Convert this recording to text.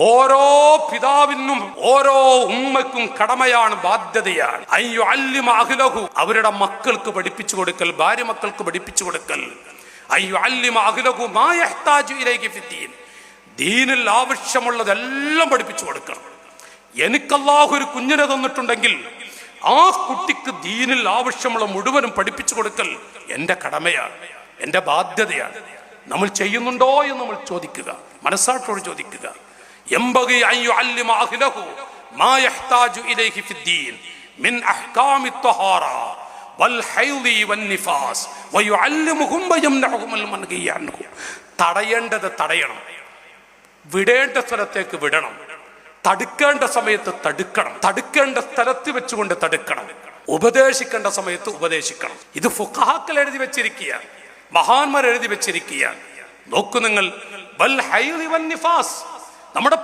ഓരോ പിതാവിനും ഓരോ ഉമ്മക്കും കടമയാണ്, ബാധ്യതയാണ്. അഹ്ലഹു, അവരുടെ മക്കൾക്ക് പഠിപ്പിച്ചു കൊടുക്കൽ, ഭാര്യ മക്കൾക്ക് പഠിപ്പിച്ചു കൊടുക്കൽ. അഹ്ലഹു മാ യഹ്താജു ഇലൈഹി ഫിദ്ദീൻ, ദീനിൽ ആവശ്യമുള്ളതെല്ലാം പഠിപ്പിച്ചു കൊടുക്കണം. എനിക്ക് അല്ലാഹു ഒരു കുഞ്ഞിനെ തന്നിട്ടുണ്ടെങ്കിൽ ആ കുട്ടിക്ക് ദീനിൽ ആവശ്യമുള്ള മുഴുവനും പഠിപ്പിച്ചു കൊടുക്കൽ എൻ്റെ കടമയാണ്, എൻ്റെ ബാധ്യതയാണ്. നമ്മൾ ചെയ്യുന്നുണ്ടോ എന്ന് നമ്മൾ ചോദിക്കുക, മനസ്സാട്ടോട് ചോദിക്കുക. ينبغي أن يعلم أهله ما يحتاج إليه في الدين من أحكام الطهارة والحيض والنفاس ويعلمهم ويمنعهم المنهي عنه. തടയേണ്ടത് തടയണം, വിടേണ്ട സ്ഥലത്തേക്ക് വിടണം, തടുക്കേണ്ട സമയത്ത് തടുക്കണം, തടുക്കേണ്ട സ്ഥലത്ത് വെച്ചുകൊണ്ട് തടുക്കണം, ഉപദേശിക്കേണ്ട സമയത്ത് ഉപദേശിക്കണം. ഇത് ഫുഖഹാക്കൾ എഴുതി വെച്ചിരിക്കുകയാണ്, മഹാന്മാർ എഴുതി വെച്ചിരിക്കുകയാണ്. നോക്കൂ നിങ്ങൾ, വൽ ഹൈളി വൻ നിഫാസ്, നമ്മുടെ